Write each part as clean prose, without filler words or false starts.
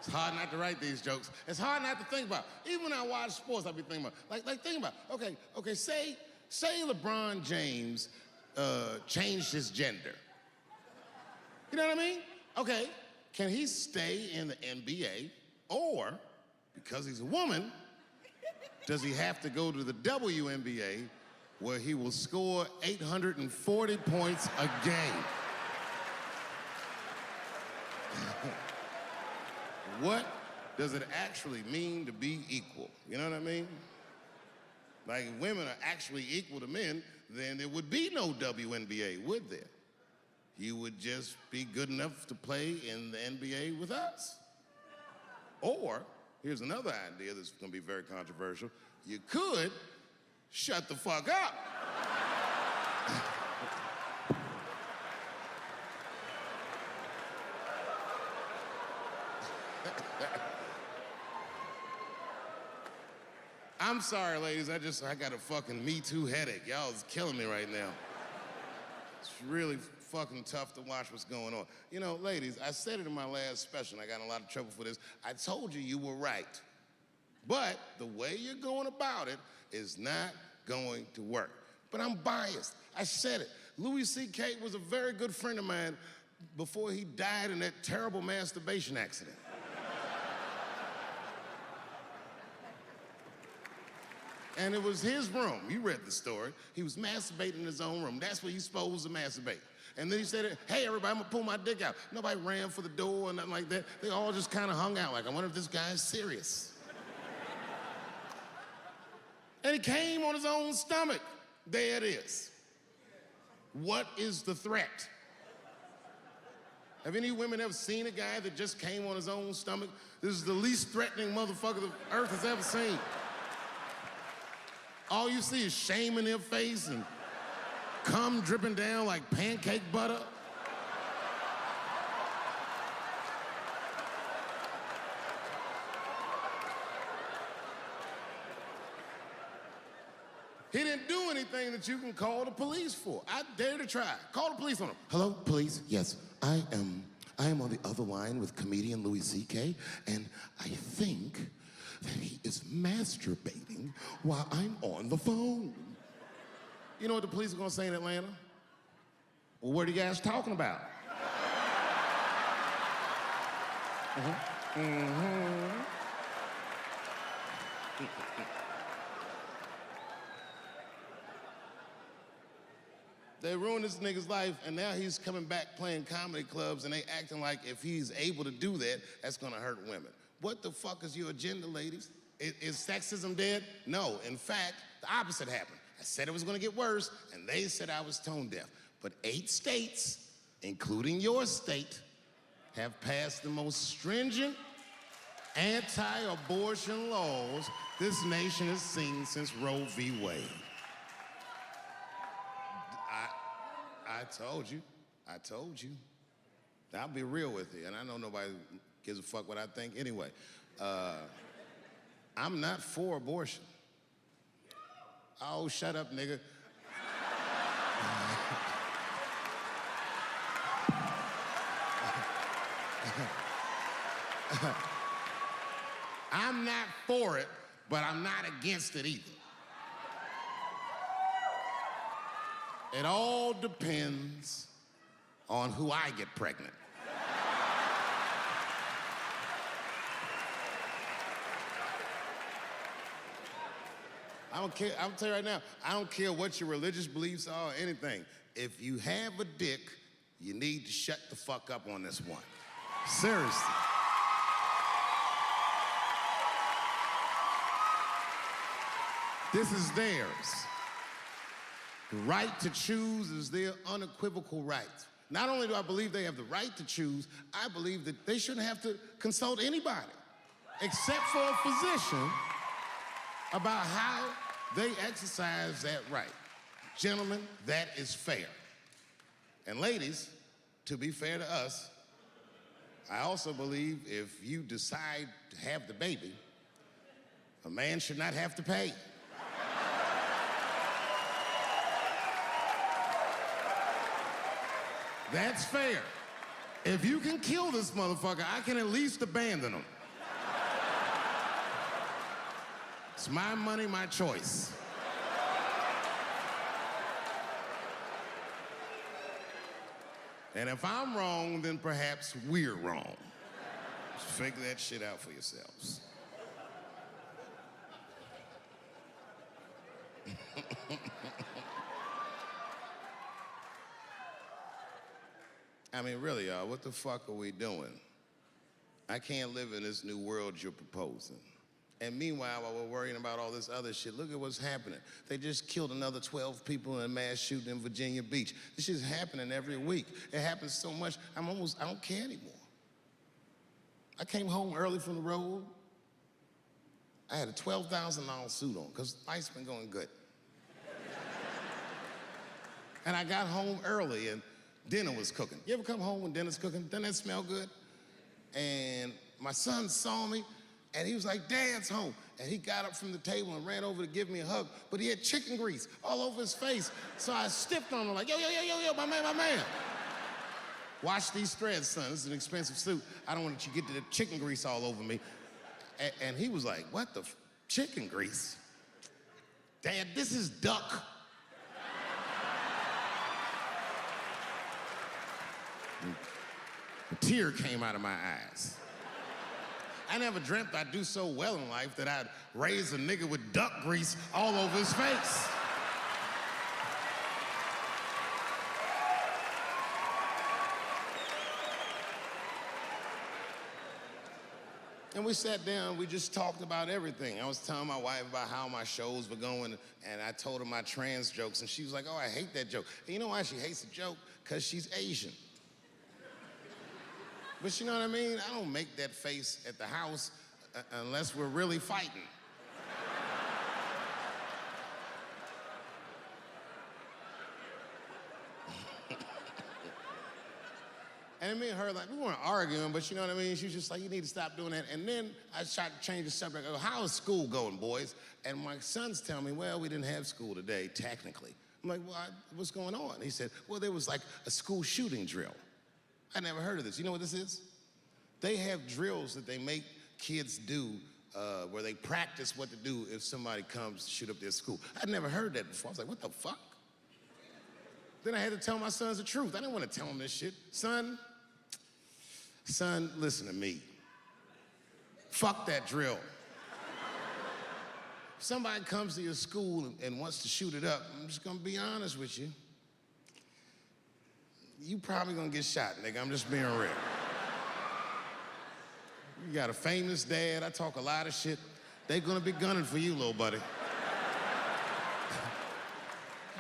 hard not to write these jokes. It's hard not to think about. Even when I watch sports, I be thinking about, think about, okay, say LeBron James changed his gender. You know what I mean? Okay, can he stay in the NBA, or, because he's a woman, does he have to go to the WNBA where he will score 840 points a game? What does it actually mean to be equal? You know what I mean? Like, if women are actually equal to men, then there would be no WNBA, would there? You would just be good enough to play in the NBA with us. Or, here's another idea that's gonna be very controversial. You could shut the fuck up. I'm sorry, ladies, I got a fucking Me Too headache. Y'all is killing me right now. It's really fucking tough to watch what's going on. You know, ladies, I said it in my last special, and I got in a lot of trouble for this. I told you were right. But the way you're going about it is not going to work. But I'm biased. I said it. Louis C.K. was a very good friend of mine before he died in that terrible masturbation accident. And it was his room. You read the story. He was masturbating in his own room. That's where you're supposed to masturbate. And then he said, hey, everybody, I'm gonna pull my dick out. Nobody ran for the door or nothing like that. They all just kind of hung out like, I wonder if this guy's serious. And he came on his own stomach. There it is. What is the threat? Have any women ever seen a guy that just came on his own stomach? This is the least threatening motherfucker the earth has ever seen. All you see is shame in their face and cum dripping down like pancake butter. He didn't do anything that you can call the police for. I dare to try. Call the police on him. Hello, police? Yes, I am on the other line with comedian Louis C.K., and I think that he is masturbating while I'm on the phone. You know what the police are gonna say in Atlanta? Well, what are you guys talking about? They ruined this nigga's life, and now he's coming back playing comedy clubs, and they acting like if he's able to do that, that's gonna hurt women. What the fuck is your agenda, ladies? Is sexism dead? No, in fact, the opposite happened. I said it was gonna get worse, and they said I was tone deaf. But 8 states, including your state, have passed the most stringent anti-abortion laws this nation has seen since Roe v. Wade. I told you. I'll be real with you, and I know nobody gives a fuck what I think anyway. I'm not for abortion. Oh, shut up, nigga. I'm not for it, but I'm not against it either. It all depends on who I get pregnant. I don't care, I'll tell you right now, I don't care what your religious beliefs are or anything. If you have a dick, you need to shut the fuck up on this one. Seriously. This is theirs. The right to choose is their unequivocal right. Not only do I believe they have the right to choose, I believe that they shouldn't have to consult anybody, except for a physician, about how they exercise that right. Gentlemen, that is fair. And ladies, to be fair to us, I also believe if you decide to have the baby, a man should not have to pay. That's fair. If you can kill this motherfucker, I can at least abandon him. It's my money, my choice. And if I'm wrong, then perhaps we're wrong. Just figure that shit out for yourselves. I mean, really, y'all, what the fuck are we doing? I can't live in this new world you're proposing. And meanwhile, while we're worrying about all this other shit, look at what's happening. They just killed another 12 people in a mass shooting in Virginia Beach. This shit's happening every week. It happens so much, I don't care anymore. I came home early from the road. I had a $12,000 suit on, because life's been going good. And I got home early, and dinner was cooking. You ever come home when dinner's cooking? Doesn't that smell good? And my son saw me, and he was like, Dad's home. And he got up from the table and ran over to give me a hug, but he had chicken grease all over his face. So I stepped on him like, yo, my man. Wash these threads, son. This is an expensive suit. I don't want you to get the chicken grease all over me. And he was like, what the chicken grease? Dad, this is duck. A tear came out of my eyes. I never dreamt I'd do so well in life that I'd raise a nigga with duck grease all over his face. And we sat down, we just talked about everything. I was telling my wife about how my shows were going, and I told her my trans jokes, and she was like, oh, I hate that joke. And you know why she hates the joke? Because she's Asian. But you know what I mean? I don't make that face at the house unless we're really fighting. And me and her, like, we weren't arguing, but you know what I mean? She was just like, you need to stop doing that. And then I tried to change the subject. I go, how is school going, boys? And my sons tell me, well, we didn't have school today, technically. I'm like, well, what's going on? He said, well, there was like a school shooting drill. I never heard of this. You know what this is? They have drills that they make kids do where they practice what to do if somebody comes to shoot up their school. I'd never heard that before. I was like, what the fuck? Then I had to tell my sons the truth. I didn't want to tell them this shit. Son, listen to me. Fuck that drill. If somebody comes to your school and wants to shoot it up, I'm just gonna be honest with you. You probably gonna get shot, nigga. I'm just being real. You got a famous dad. I talk a lot of shit. They gonna be gunning for you, little buddy.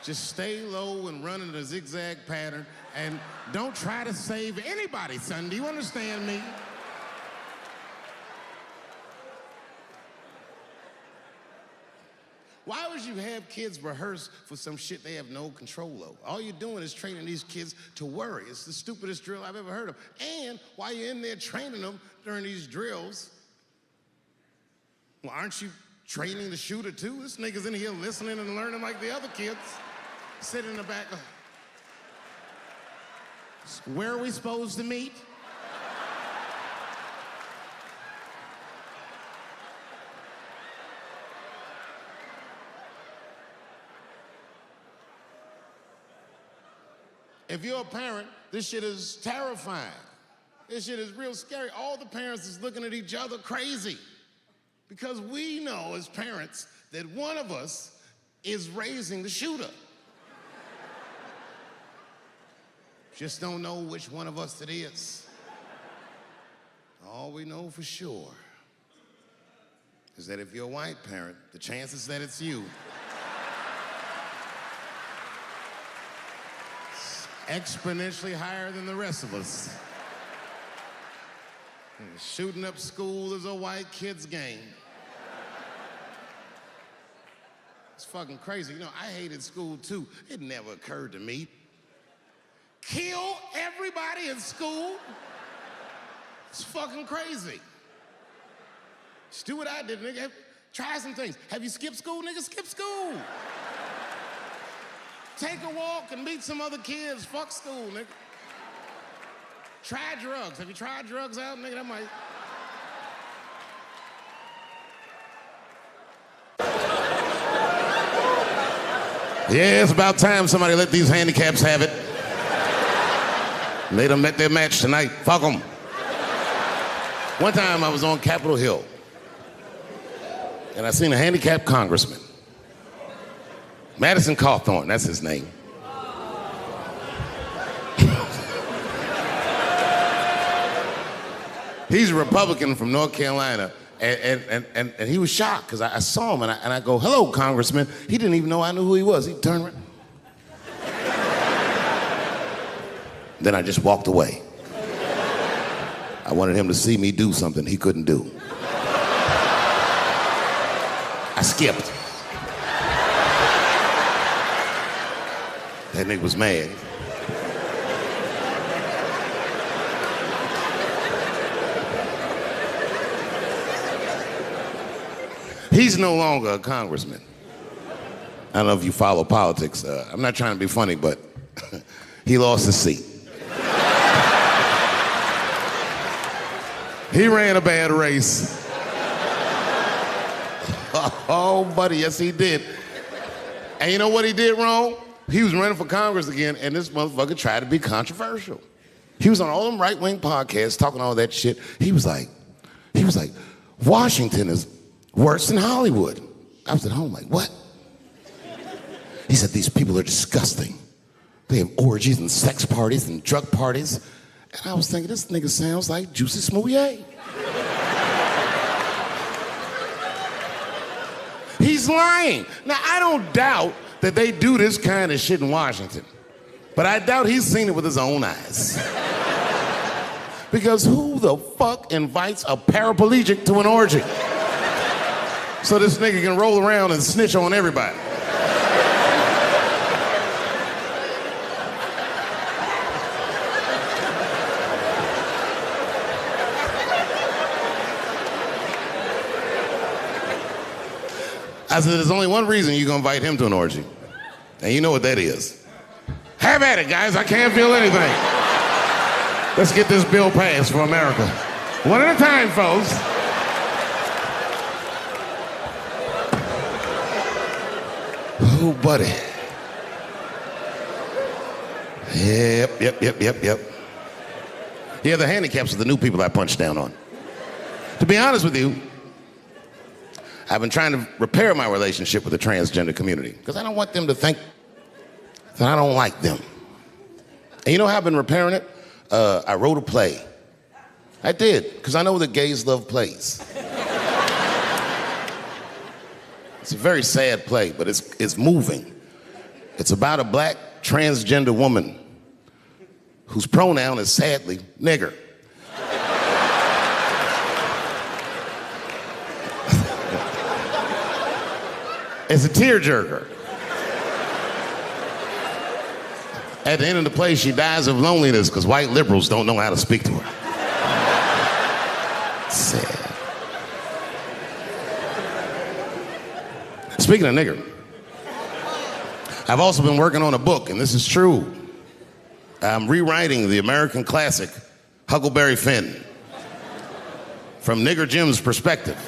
Just stay low and run in a zigzag pattern, and don't try to save anybody, son. Do you understand me? Why would you have kids rehearse for some shit they have no control over? All you're doing is training these kids to worry. It's the stupidest drill I've ever heard of. And while you're in there training them during these drills, well, aren't you training the shooter too? This nigga's in here listening and learning like the other kids. Sitting in the back. Where are we supposed to meet? If you're a parent, this shit is terrifying. This shit is real scary. All the parents is looking at each other crazy. Because we know as parents that one of us is raising the shooter. Just don't know which one of us it is. All we know for sure is that if you're a white parent, the chances that it's you exponentially higher than the rest of us. And shooting up school is a white kid's game. It's fucking crazy. You know, I hated school too. It never occurred to me. Kill everybody in school? It's fucking crazy. Just do what I did, nigga. Try some things. Have you skipped school, nigga? Skip school. Take a walk and meet some other kids. Fuck school, nigga. Try drugs. Have you tried drugs out, nigga? That might... Yeah, it's about time somebody let these handicaps have it. They done met their match tonight. Fuck them. One time I was on Capitol Hill, and I seen a handicapped congressman. Madison Cawthorn, that's his name. He's a Republican from North Carolina, and he was shocked because I saw him, and I go, hello, Congressman. He didn't even know I knew who he was. He turned around. Then I just walked away. I wanted him to see me do something he couldn't do. I skipped. That nigga was mad. He's no longer a congressman. I don't know if you follow politics. I'm not trying to be funny, but he lost his seat. He ran a bad race. Oh, buddy, yes, he did. And you know what he did wrong? He was running for Congress again, and this motherfucker tried to be controversial. He was on all them right-wing podcasts talking all that shit. He was like, Washington is worse than Hollywood. I was at home like, what? He said, these people are disgusting. They have orgies and sex parties and drug parties. And I was thinking, this nigga sounds like Juicy Smouye. He's lying. Now, I don't doubt that they do this kind of shit in Washington. But I doubt he's seen it with his own eyes. Because who the fuck invites a paraplegic to an orgy? So this nigga can roll around and snitch on everybody. I said, there's only one reason you're gonna invite him to an orgy. And you know what that is. Have at it, guys. I can't feel anything. Let's get this bill passed for America. One at a time, folks. Oh, buddy. Yep. Yeah, the handicaps are the new people I punch down on. To be honest with you, I've been trying to repair my relationship with the transgender community because I don't want them to think that I don't like them. And you know how I've been repairing it? I wrote a play. I did, because I know that gays love plays. It's a very sad play, but it's moving. It's about a black transgender woman whose pronoun is sadly nigger. It's a tearjerker. At the end of the play, she dies of loneliness because white liberals don't know how to speak to her. Sad. Speaking of nigger, I've also been working on a book, and this is true. I'm rewriting the American classic, Huckleberry Finn, from Nigger Jim's perspective.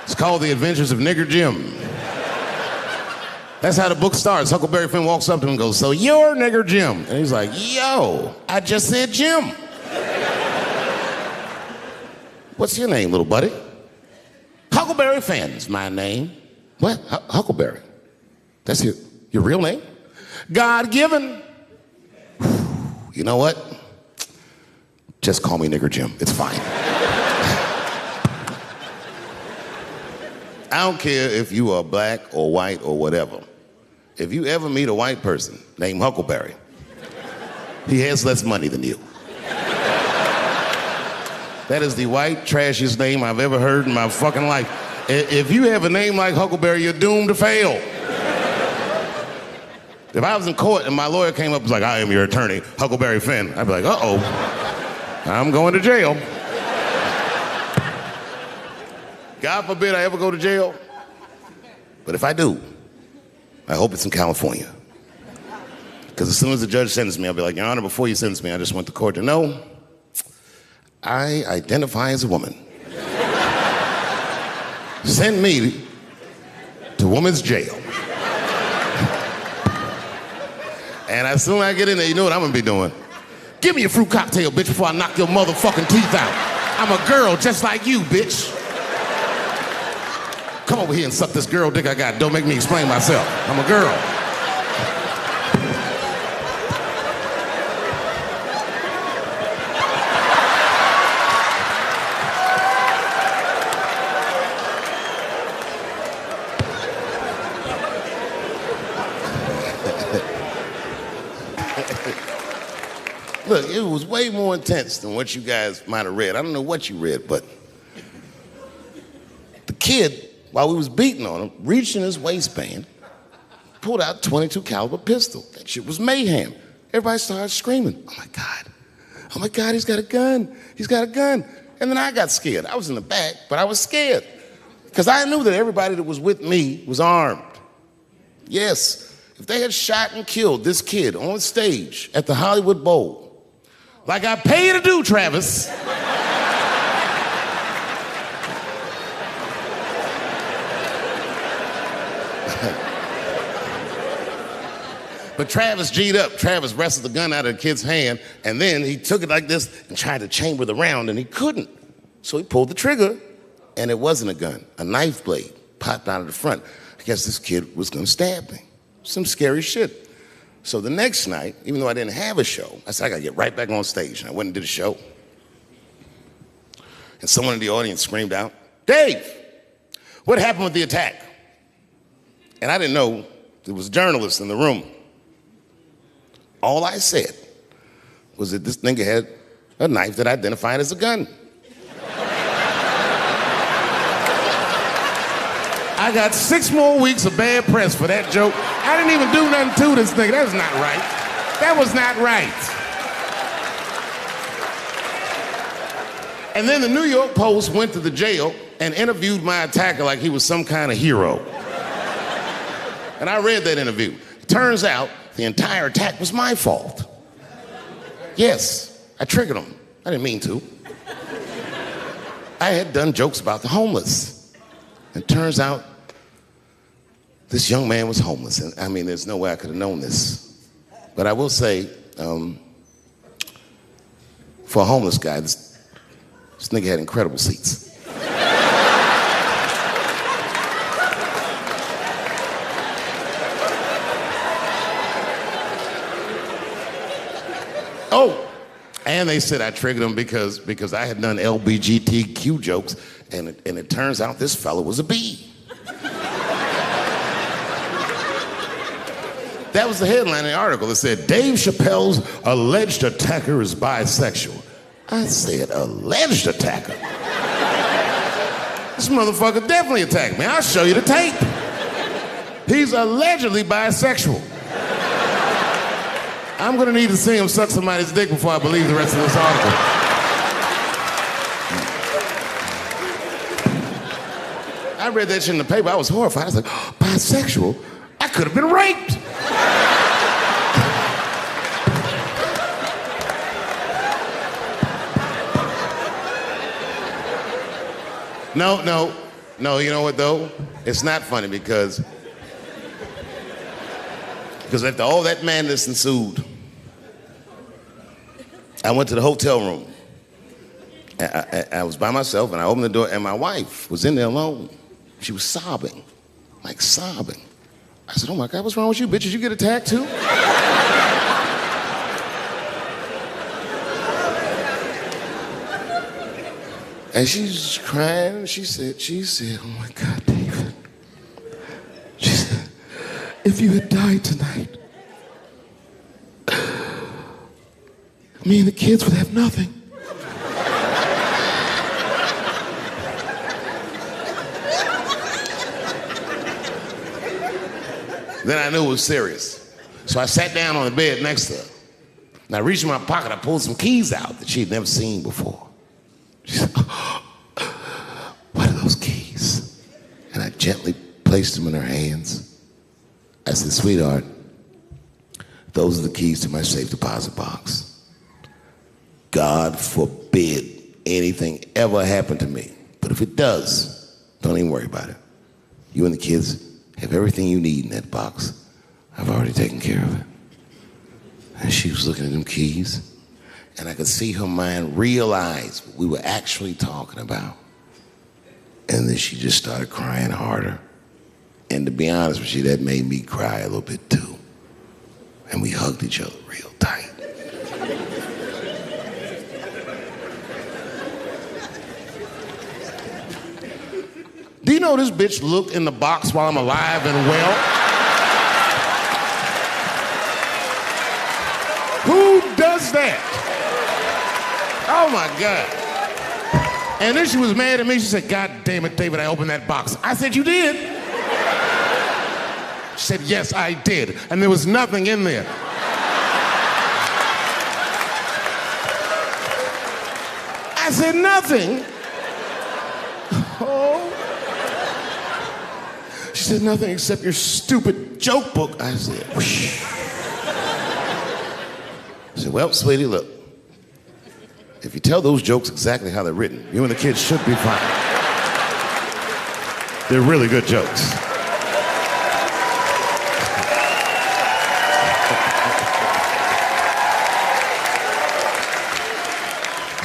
It's called The Adventures of Nigger Jim. That's how the book starts. Huckleberry Finn walks up to him and goes, so you're Nigger Jim. And he's like, yo, I just said Jim. What's your name, little buddy? Huckleberry Finn's my name. What? Huckleberry? That's your real name? God-given. You know what? Just call me Nigger Jim. It's fine. I don't care if you are black or white or whatever. If you ever meet a white person named Huckleberry, he has less money than you. That is the white, trashiest name I've ever heard in my fucking life. If you have a name like Huckleberry, you're doomed to fail. If I was in court and my lawyer came up and was like, I am your attorney, Huckleberry Finn, I'd be like, uh-oh, I'm going to jail. God forbid I ever go to jail. But if I do, I hope it's in California. Because as soon as the judge sentences me, I'll be like, Your Honor, before you sentence me, I just want the court to know I identify as a woman. Send me to woman's jail. And as soon as I get in there, you know what I'm gonna be doing? Give me a fruit cocktail, bitch, before I knock your motherfucking teeth out. I'm a girl just like you, bitch. Come over here and suck this girl dick I got. Don't make me explain myself. I'm a girl. Look, it was way more intense than what you guys might have read. I don't know what you read, but the kid, while we was beating on him, reached in his waistband, pulled out a .22 caliber pistol. That shit was mayhem. Everybody started screaming, oh my God, he's got a gun. He's got a gun. And then I got scared. I was in the back, but I was scared because I knew that everybody that was with me was armed. Yes, if they had shot and killed this kid on stage at the Hollywood Bowl, like I pay you to do, Travis. But Travis G'd up. Travis wrestled the gun out of the kid's hand, and then he took it like this and tried to chamber the round, and he couldn't. So he pulled the trigger, and it wasn't a gun. A knife blade popped out of the front. I guess this kid was gonna stab me. Some scary shit. So the next night, even though I didn't have a show, I said, I gotta get right back on stage. And I went and did a show. And someone in the audience screamed out, Dave, what happened with the attack? And I didn't know there was journalists in the room. All I said was that this nigga had a knife that identified as a gun. I got 6 more weeks of bad press for that joke. I didn't even do nothing to this nigga. That was not right. That was not right. And then the New York Post went to the jail and interviewed my attacker like he was some kind of hero. And I read that interview. Turns out the entire attack was my fault. Yes, I triggered him. I didn't mean to. I had done jokes about the homeless. And turns out this young man was homeless. And I mean, there's no way I could have known this. But I will say, for a homeless guy, this nigga had incredible seats. Oh, and they said I triggered him because I had done LBGTQ jokes, and it turns out this fellow was a B. That was the headline in the article. It said, Dave Chappelle's alleged attacker is bisexual. I said, alleged attacker? This motherfucker definitely attacked me. I'll show you the tape. He's allegedly bisexual. I'm gonna need to see him suck somebody's dick before I believe the rest of this article. I read that shit in the paper. I was horrified. I was like, oh, bisexual? I could have been raped. No, you know what though? It's not funny because after all that madness ensued, I went to the hotel room. I was by myself and I opened the door and my wife was in there alone. She was sobbing, like sobbing. I said, oh my God, what's wrong with you, bitch? Did you get attacked too? And she's crying. She said, oh my God, David. She said, if you had died tonight, me and the kids would have nothing. Then I knew it was serious. So I sat down on the bed next to her. And I reached in my pocket, I pulled some keys out that she'd never seen before. She said, oh, what are those keys? And I gently placed them in her hands. I said, sweetheart, those are the keys to my safe deposit box. God forbid anything ever happen to me. But if it does, don't even worry about it. You and the kids have everything you need in that box. I've already taken care of it. And she was looking at them keys, and I could see her mind realize what we were actually talking about. And then she just started crying harder. And to be honest with you, that made me cry a little bit too. And we hugged each other real tight. Do you know this bitch looked in the box while I'm alive and well? Who does that? Oh my God. And then she was mad at me. She said, God damn it, David, I opened that box. I said, you did? She said, yes, I did. And there was nothing in there. I said, nothing? Oh. She said, nothing except your stupid joke book. I said, whoosh. I said, well, sweetie, look. If you tell those jokes exactly how they're written, you and the kids should be fine. They're really good jokes.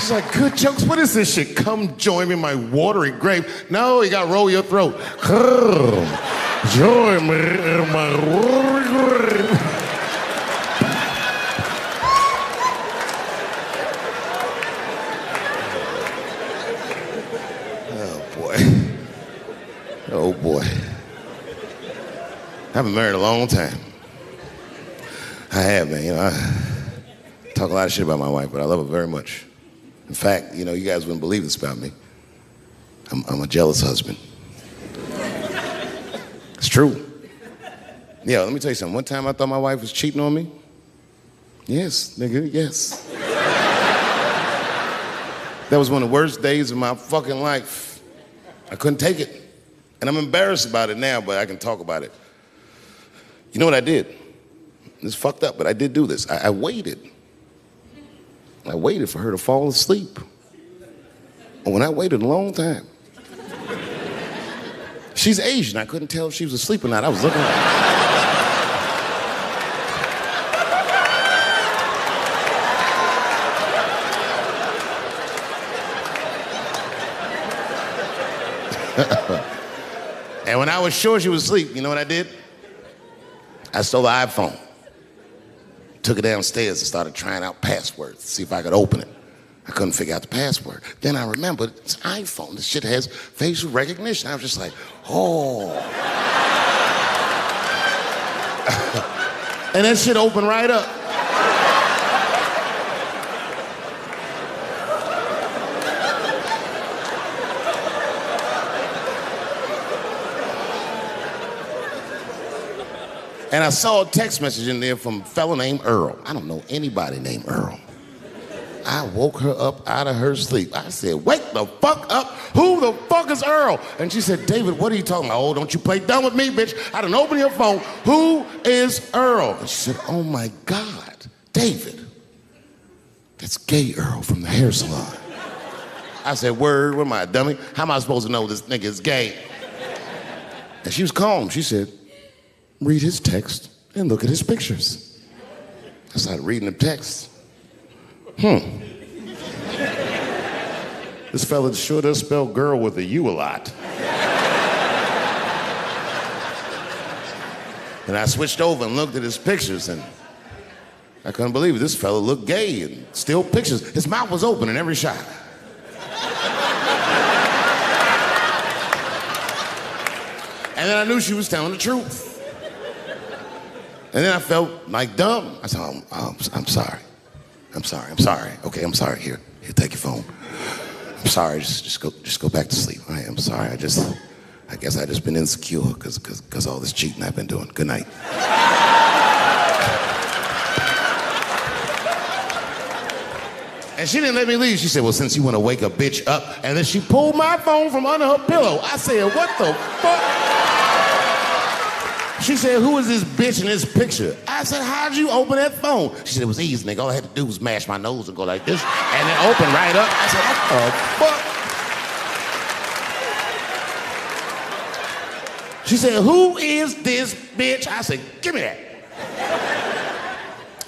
She's like, good jokes? What is this shit? Come join me in my watery grave. No, you gotta roll your throat. Come join me in my watery grave. Oh boy. I've been married a long time. I have, man. You know, I talk a lot of shit about my wife, but I love her very much. In fact, you know, you guys wouldn't believe this about me. I'm a jealous husband. It's true. Yeah, let me tell you something. One time I thought my wife was cheating on me. Yes, nigga, yes. That was one of the worst days of my fucking life. I couldn't take it. And I'm embarrassed about it now, but I can talk about it. You know what I did? It's fucked up, but I did do this. I waited. I waited for her to fall asleep. And when I waited a long time, she's Asian. I couldn't tell if she was asleep or not. I was looking at her. And when I was sure she was asleep, you know what I did? I stole the iPhone, took it downstairs and started trying out passwords to see if I could open it. I couldn't figure out the password. Then I remembered it's iPhone. This shit has facial recognition. I was just like, oh. And that shit opened right up. And I saw a text message in there from a fella named Earl. I don't know anybody named Earl. I woke her up out of her sleep. I said, wake the fuck up. Who the fuck is Earl? And she said, David, what are you talking about? Oh, don't you play dumb with me, bitch. I done opened your phone. Who is Earl? And she said, oh my God, David. That's gay Earl from the hair salon. I said, word, what am I, a dummy? How am I supposed to know this nigga is gay? And she was calm. She said, read his text and look at his pictures. I started reading the text. This fella sure does spell girl with a U a lot. And I switched over and looked at his pictures, and I couldn't believe it. This fella looked gay and still pictures. His mouth was open in every shot. And then I knew she was telling the truth. And then I felt like dumb. I said, I'm sorry. I'm sorry. Okay, I'm sorry. Here, take your phone. I'm sorry, just go back to sleep. All right, I'm sorry. I guess I just been insecure because all this cheating I've been doing. Good night. And she didn't let me leave. She said, well, since you want to wake a bitch up, and then she pulled my phone from under her pillow. I said, what the fuck? She said, who is this bitch in this picture? I said, how'd you open that phone? She said, it was easy, nigga. All I had to do was mash my nose and go like this, and then open right up. I said, what the fuck? She said, who is this bitch? I said, give me that.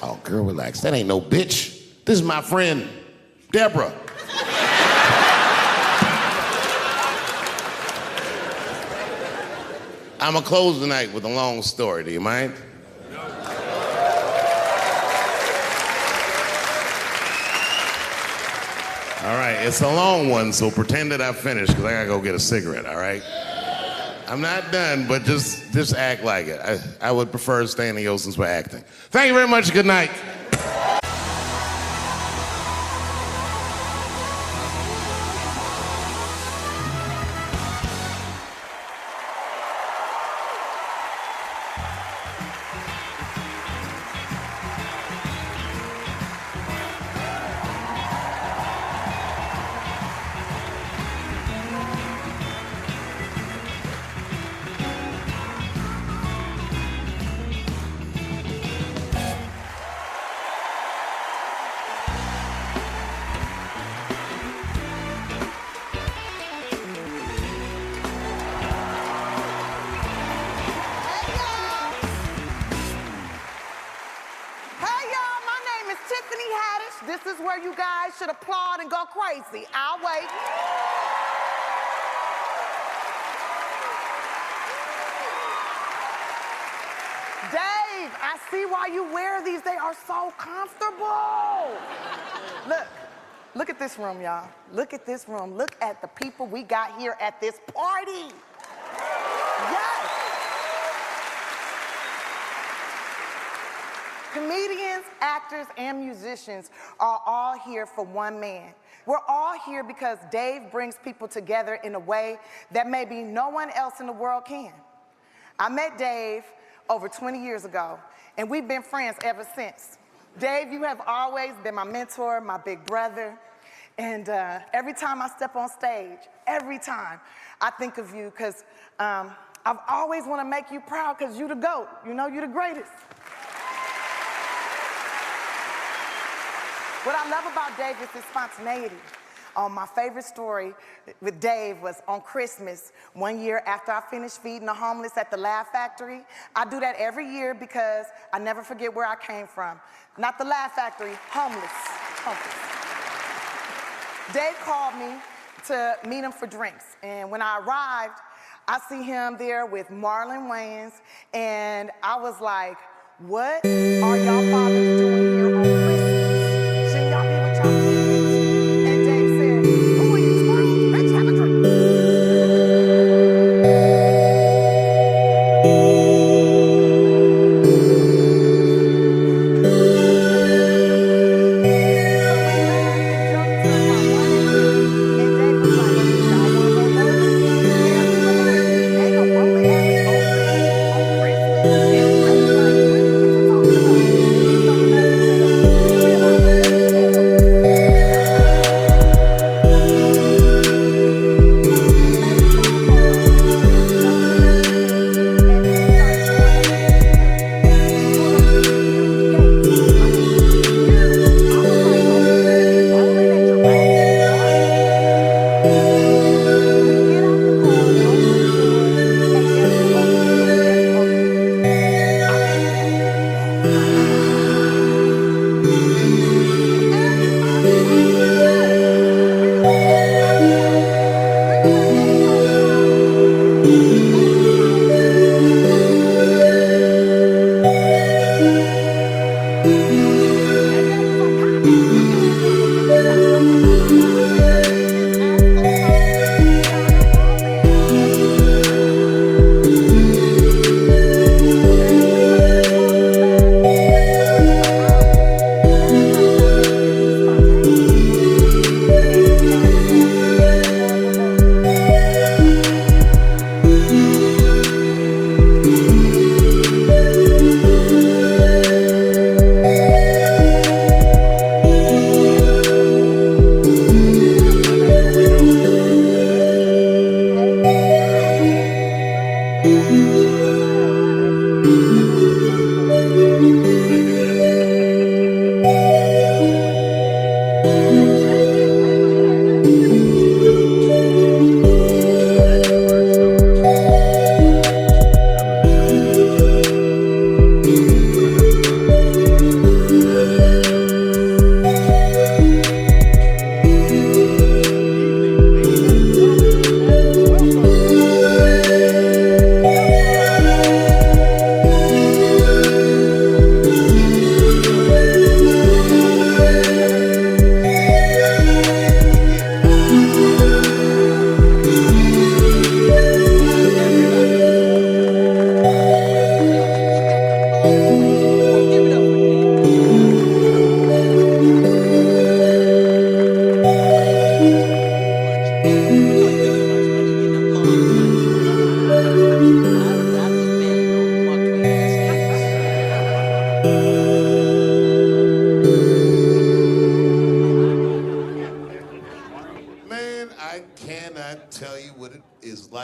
Oh, girl, relax. That ain't no bitch. This is my friend, Deborah. I'm gonna close the night with a long story. Do you mind? No. All right, it's a long one, so pretend that I finished because I gotta go get a cigarette, all right? I'm not done, but just act like it. I would prefer staying in the since we're acting. Thank you very much. Good night. This is where you guys should applaud and go crazy. I'll wait. Dave, I see why you wear these. They are so comfortable. Look at this room, y'all. Look at this room. Look at the people we got here at this party. Yes. Comedians, actors, and musicians are all here for one man. We're all here because Dave brings people together in a way that maybe no one else in the world can. I met Dave over 20 years ago, and we've been friends ever since. Dave, you have always been my mentor, my big brother, and every time I step on stage, every time, I think of you because I've always want to make you proud because you're the GOAT. You know, you're the greatest. What I love about Dave is his spontaneity. My favorite story with Dave was on Christmas, one year after I finished feeding the homeless at the Laugh Factory. I do that every year because I never forget where I came from. Not the Laugh Factory, homeless. Dave called me to meet him for drinks. And when I arrived, I see him there with Marlon Wayans, and I was like, what are y'all fathers doing here on Christmas? Shouldn't y'all be with y'all kids? And Dave said, who are you, Scrooge? Bitch, have a drink. So we laughed and joked till about 1 a.m. And Dave was like, y'all want more bourbon? Yeah, we were like, ain't no bowling alley open on Christmas. And we were like, what you talking about? And he started laughing and said, you realize what they said? He made a phone call.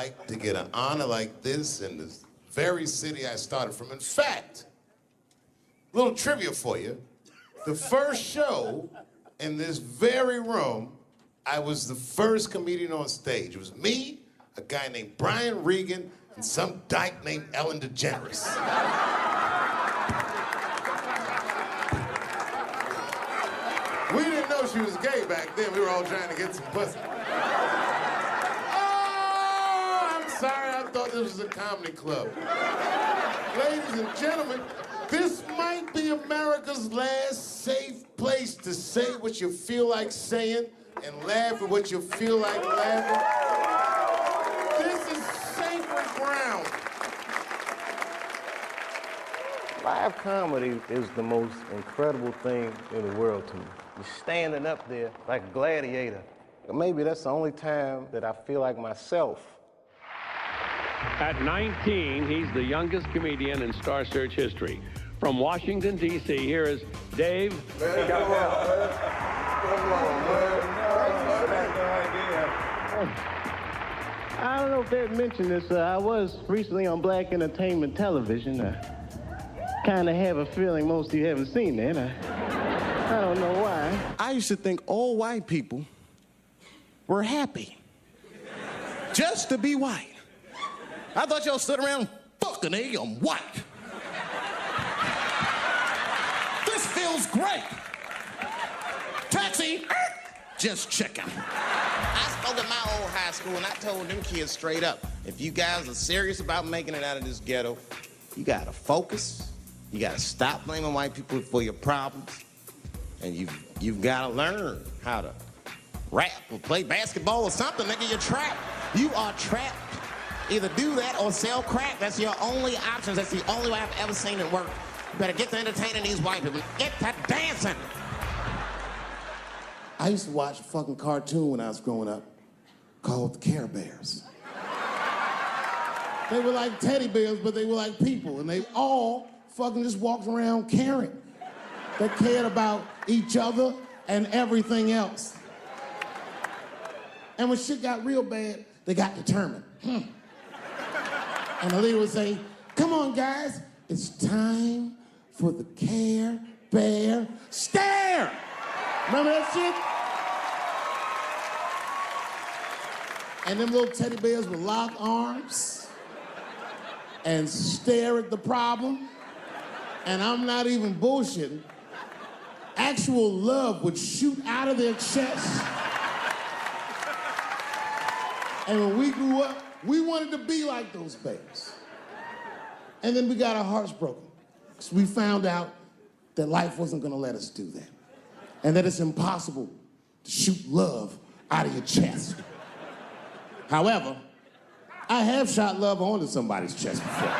like to get an honor like this in the very city I started from. In fact, a little trivia for you. The first show in this very room, I was the first comedian on stage. It was me, a guy named Brian Regan, and some dyke named Ellen DeGeneres. We didn't know she was gay back then. We were all trying to get some pussy. Oh, I'm sorry. I thought this was a comedy club. Ladies and gentlemen, this might be America's last safe place to say what you feel like saying and laugh at what you feel like laughing. This is sacred ground. Live comedy is the most incredible thing in the world to me. You're standing up there like a gladiator. Maybe that's the only time that I feel like myself. At 19, he's the youngest comedian in Star Search history. From Washington, D.C., here is Dave Chapelle. I don't know if they'd mentioned this. I was recently on Black Entertainment Television. I kind of have a feeling most of you haven't seen that. I don't know why. I used to think all white people were happy just to be white. I thought y'all stood around fucking, I'm white. This feels great. Taxi, just checking. I spoke at my old high school and I told them kids straight up, if you guys are serious about making it out of this ghetto, you gotta focus, you gotta stop blaming white people for your problems, and you've gotta learn how to rap or play basketball or something, nigga, you're trapped. You are trapped. Either do that or sell crack. That's your only options. That's the only way I've ever seen it work. You better get to entertaining these white people. Get to dancing. I used to watch a fucking cartoon when I was growing up called the Care Bears. They were like teddy bears, but they were like people, and they all fucking just walked around caring. They cared about each other and everything else. And when shit got real bad, they got determined. And the leader would say, come on, guys, it's time for the Care Bear stare. Remember that shit? And them little teddy bears would lock arms and stare at the problem. And I'm not even bullshitting. Actual love would shoot out of their chests. And when we grew up, we wanted to be like those bears. And then we got our hearts broken. Because we found out that life wasn't gonna let us do that. And that it's impossible to shoot love out of your chest. However, I have shot love onto somebody's chest before.